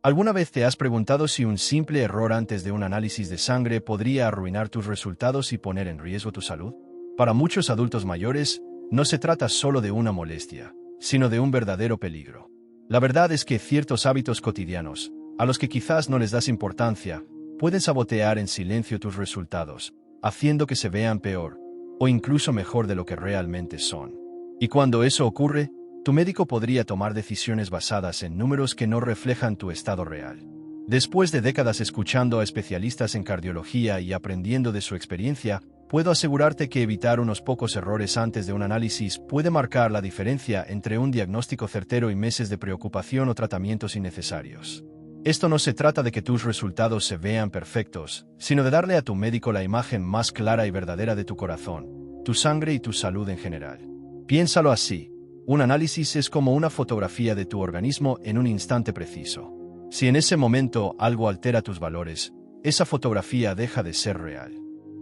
¿Alguna vez te has preguntado si un simple error antes de un análisis de sangre podría arruinar tus resultados y poner en riesgo tu salud? Para muchos adultos mayores, no se trata solo de una molestia, sino de un verdadero peligro. La verdad es que ciertos hábitos cotidianos, a los que quizás no les das importancia, pueden sabotear en silencio tus resultados, haciendo que se vean peor, o incluso mejor de lo que realmente son. Y cuando eso ocurre, tu médico podría tomar decisiones basadas en números que no reflejan tu estado real. Después de décadas escuchando a especialistas en cardiología y aprendiendo de su experiencia, puedo asegurarte que evitar unos pocos errores antes de un análisis puede marcar la diferencia entre un diagnóstico certero y meses de preocupación o tratamientos innecesarios. Esto no se trata de que tus resultados se vean perfectos, sino de darle a tu médico la imagen más clara y verdadera de tu corazón, tu sangre y tu salud en general. Piénsalo así. Un análisis es como una fotografía de tu organismo en un instante preciso. Si en ese momento algo altera tus valores, esa fotografía deja de ser real.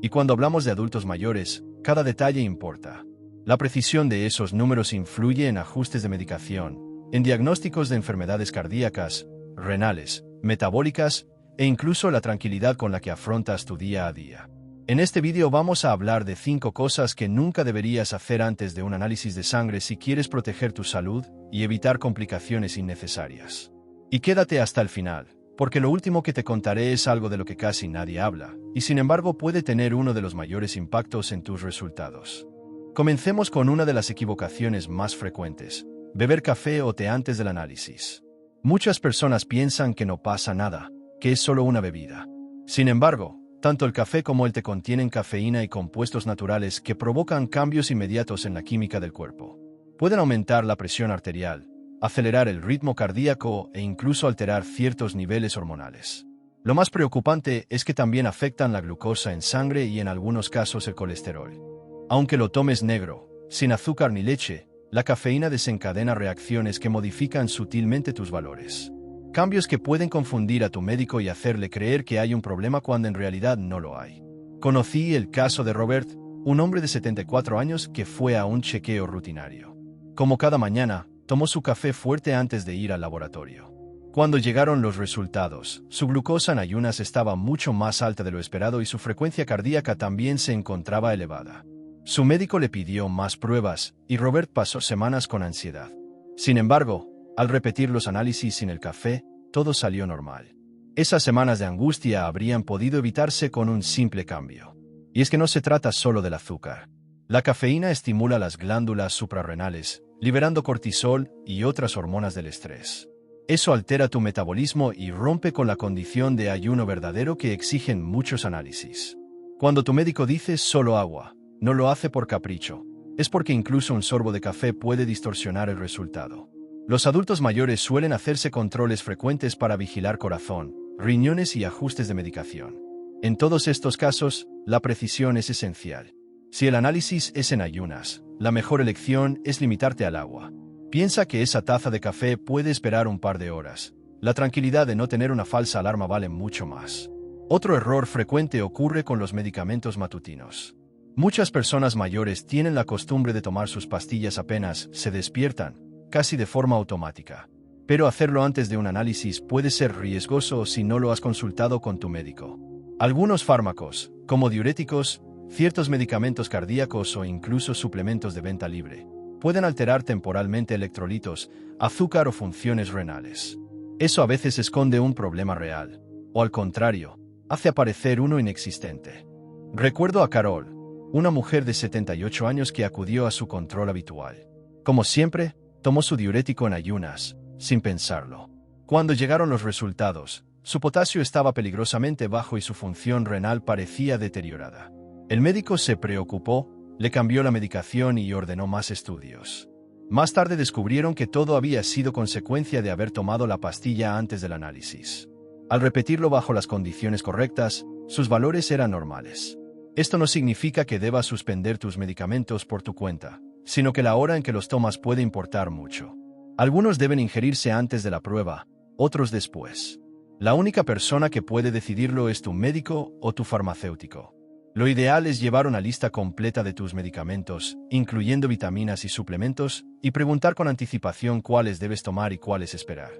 Y cuando hablamos de adultos mayores, cada detalle importa. La precisión de esos números influye en ajustes de medicación, en diagnósticos de enfermedades cardíacas, renales, metabólicas, e incluso la tranquilidad con la que afrontas tu día a día. En este vídeo vamos a hablar de 5 cosas que nunca deberías hacer antes de un análisis de sangre si quieres proteger tu salud y evitar complicaciones innecesarias. Y quédate hasta el final, porque lo último que te contaré es algo de lo que casi nadie habla, y sin embargo puede tener uno de los mayores impactos en tus resultados. Comencemos con una de las equivocaciones más frecuentes: beber café o té antes del análisis. Muchas personas piensan que no pasa nada, que es solo una bebida. Sin embargo, tanto el café como el té contienen cafeína y compuestos naturales que provocan cambios inmediatos en la química del cuerpo. Pueden aumentar la presión arterial, acelerar el ritmo cardíaco e incluso alterar ciertos niveles hormonales. Lo más preocupante es que también afectan la glucosa en sangre y en algunos casos el colesterol. Aunque lo tomes negro, sin azúcar ni leche, la cafeína desencadena reacciones que modifican sutilmente tus valores. Cambios que pueden confundir a tu médico y hacerle creer que hay un problema cuando en realidad no lo hay. Conocí el caso de Robert, un hombre de 74 años que fue a un chequeo rutinario. Como cada mañana, tomó su café fuerte antes de ir al laboratorio. Cuando llegaron los resultados, su glucosa en ayunas estaba mucho más alta de lo esperado y su frecuencia cardíaca también se encontraba elevada. Su médico le pidió más pruebas, y Robert pasó semanas con ansiedad. Sin embargo, al repetir los análisis sin el café, todo salió normal. Esas semanas de angustia habrían podido evitarse con un simple cambio. Y es que no se trata solo del azúcar. La cafeína estimula las glándulas suprarrenales, liberando cortisol y otras hormonas del estrés. Eso altera tu metabolismo y rompe con la condición de ayuno verdadero que exigen muchos análisis. Cuando tu médico dice solo agua, no lo hace por capricho. Es porque incluso un sorbo de café puede distorsionar el resultado. Los adultos mayores suelen hacerse controles frecuentes para vigilar corazón, riñones y ajustes de medicación. En todos estos casos, la precisión es esencial. Si el análisis es en ayunas, la mejor elección es limitarte al agua. Piensa que esa taza de café puede esperar un par de horas. La tranquilidad de no tener una falsa alarma vale mucho más. Otro error frecuente ocurre con los medicamentos matutinos. Muchas personas mayores tienen la costumbre de tomar sus pastillas apenas se despiertan, casi de forma automática. Pero hacerlo antes de un análisis puede ser riesgoso si no lo has consultado con tu médico. Algunos fármacos, como diuréticos, ciertos medicamentos cardíacos o incluso suplementos de venta libre, pueden alterar temporalmente electrolitos, azúcar o funciones renales. Eso a veces esconde un problema real, o al contrario, hace aparecer uno inexistente. Recuerdo a Carol, una mujer de 78 años que acudió a su control habitual. Como siempre, tomó su diurético en ayunas, sin pensarlo. Cuando llegaron los resultados, su potasio estaba peligrosamente bajo y su función renal parecía deteriorada. El médico se preocupó, le cambió la medicación y ordenó más estudios. Más tarde descubrieron que todo había sido consecuencia de haber tomado la pastilla antes del análisis. Al repetirlo bajo las condiciones correctas, sus valores eran normales. Esto no significa que debas suspender tus medicamentos por tu cuenta, sino que la hora en que los tomas puede importar mucho. Algunos deben ingerirse antes de la prueba, otros después. La única persona que puede decidirlo es tu médico o tu farmacéutico. Lo ideal es llevar una lista completa de tus medicamentos, incluyendo vitaminas y suplementos, y preguntar con anticipación cuáles debes tomar y cuáles esperar.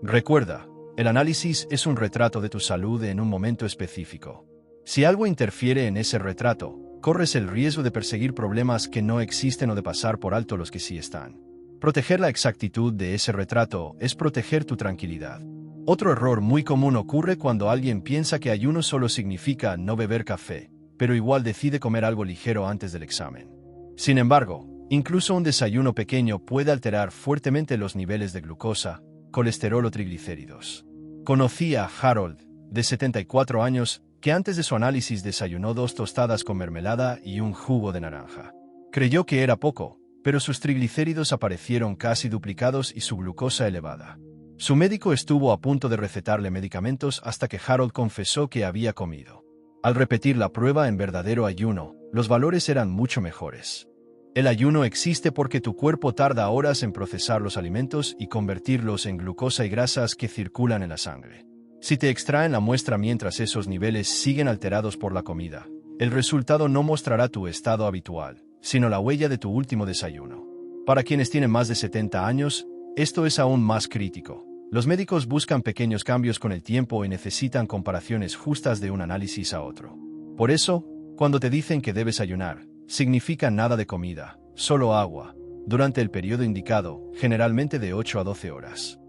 Recuerda, El análisis es un retrato de tu salud en un momento específico. Si algo interfiere en ese retrato, corres el riesgo de perseguir problemas que no existen o de pasar por alto los que sí están. Proteger la exactitud de ese retrato es proteger tu tranquilidad. Otro error muy común ocurre cuando alguien piensa que ayuno solo significa no beber café, pero igual decide comer algo ligero antes del examen. Sin embargo, incluso un desayuno pequeño puede alterar fuertemente los niveles de glucosa, colesterol o triglicéridos. Conocí a Harold, de 74 años, que antes de su análisis desayunó 2 tostadas con mermelada y un jugo de naranja. Creyó que era poco, pero sus triglicéridos aparecieron casi duplicados y su glucosa elevada. Su médico estuvo a punto de recetarle medicamentos hasta que Harold confesó que había comido. Al repetir la prueba en verdadero ayuno, los valores eran mucho mejores. El ayuno existe porque tu cuerpo tarda horas en procesar los alimentos y convertirlos en glucosa y grasas que circulan en la sangre. Si te extraen la muestra mientras esos niveles siguen alterados por la comida, el resultado no mostrará tu estado habitual, sino la huella de tu último desayuno. Para quienes tienen más de 70 años, esto es aún más crítico. Los médicos buscan pequeños cambios con el tiempo y necesitan comparaciones justas de un análisis a otro. Por eso, cuando te dicen que debes ayunar, significa nada de comida, solo agua, durante el periodo indicado, generalmente de 8 a 12 horas.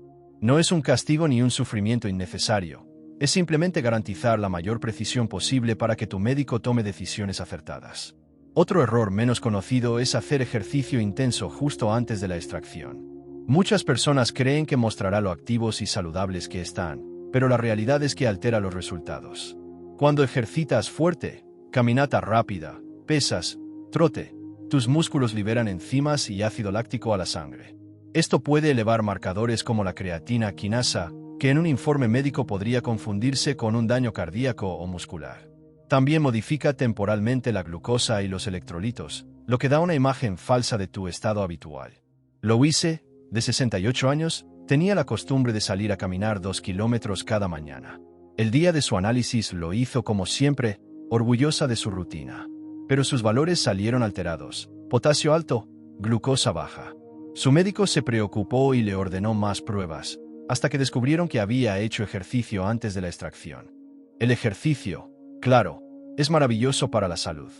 No es un castigo ni un sufrimiento innecesario, es simplemente garantizar la mayor precisión posible para que tu médico tome decisiones acertadas. Otro error menos conocido es hacer ejercicio intenso justo antes de la extracción. Muchas personas creen que mostrará lo activos y saludables que están, pero la realidad es que altera los resultados. Cuando ejercitas fuerte, caminata rápida, pesas, trote, tus músculos liberan enzimas y ácido láctico a la sangre. Esto puede elevar marcadores como la creatina quinasa, que en un informe médico podría confundirse con un daño cardíaco o muscular. También modifica temporalmente la glucosa y los electrolitos, lo que da una imagen falsa de tu estado habitual. Louise, de 68 años, tenía la costumbre de salir a caminar 2 kilómetros cada mañana. El día de su análisis lo hizo como siempre, orgullosa de su rutina. Pero sus valores salieron alterados: potasio alto, glucosa baja. Su médico se preocupó y le ordenó más pruebas, hasta que descubrieron que había hecho ejercicio antes de la extracción. El ejercicio, claro, es maravilloso para la salud.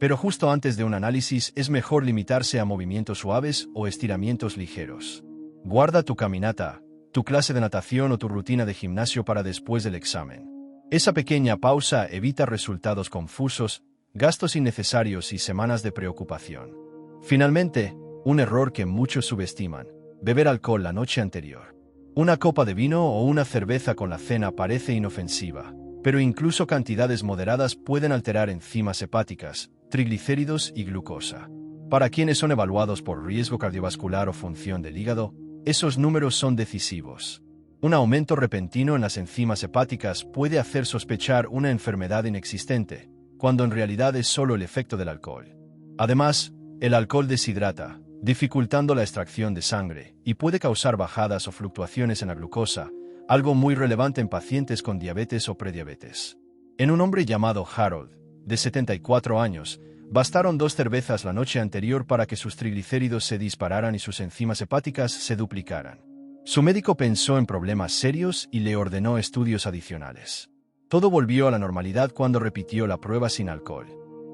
Pero justo antes de un análisis es mejor limitarse a movimientos suaves o estiramientos ligeros. Guarda tu caminata, tu clase de natación o tu rutina de gimnasio para después del examen. Esa pequeña pausa evita resultados confusos, gastos innecesarios y semanas de preocupación. Finalmente, un error que muchos subestiman: beber alcohol la noche anterior. Una copa de vino o una cerveza con la cena parece inofensiva, pero incluso cantidades moderadas pueden alterar enzimas hepáticas, triglicéridos y glucosa. Para quienes son evaluados por riesgo cardiovascular o función del hígado, esos números son decisivos. Un aumento repentino en las enzimas hepáticas puede hacer sospechar una enfermedad inexistente, cuando en realidad es solo el efecto del alcohol. Además, el alcohol deshidrata, dificultando la extracción de sangre, y puede causar bajadas o fluctuaciones en la glucosa, algo muy relevante en pacientes con diabetes o prediabetes. En un hombre llamado Harold, de 74 años, bastaron 2 cervezas la noche anterior para que sus triglicéridos se dispararan y sus enzimas hepáticas se duplicaran. Su médico pensó en problemas serios y le ordenó estudios adicionales. Todo volvió a la normalidad cuando repitió la prueba sin alcohol.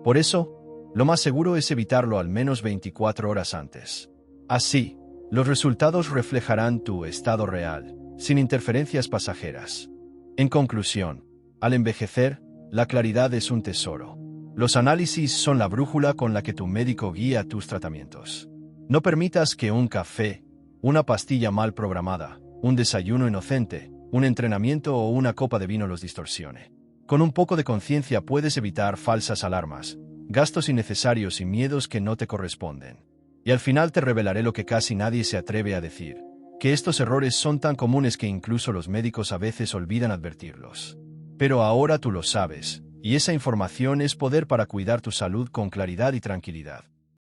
Por eso, lo más seguro es evitarlo al menos 24 horas antes. Así, los resultados reflejarán tu estado real, sin interferencias pasajeras. En conclusión, al envejecer, la claridad es un tesoro. Los análisis son la brújula con la que tu médico guía tus tratamientos. No permitas que un café, una pastilla mal programada, un desayuno inocente, un entrenamiento o una copa de vino los distorsione. Con un poco de conciencia puedes evitar falsas alarmas, gastos innecesarios y miedos que no te corresponden. Y al final te revelaré lo que casi nadie se atreve a decir: que estos errores son tan comunes que incluso los médicos a veces olvidan advertirlos. Pero ahora tú lo sabes, y esa información es poder para cuidar tu salud con claridad y tranquilidad.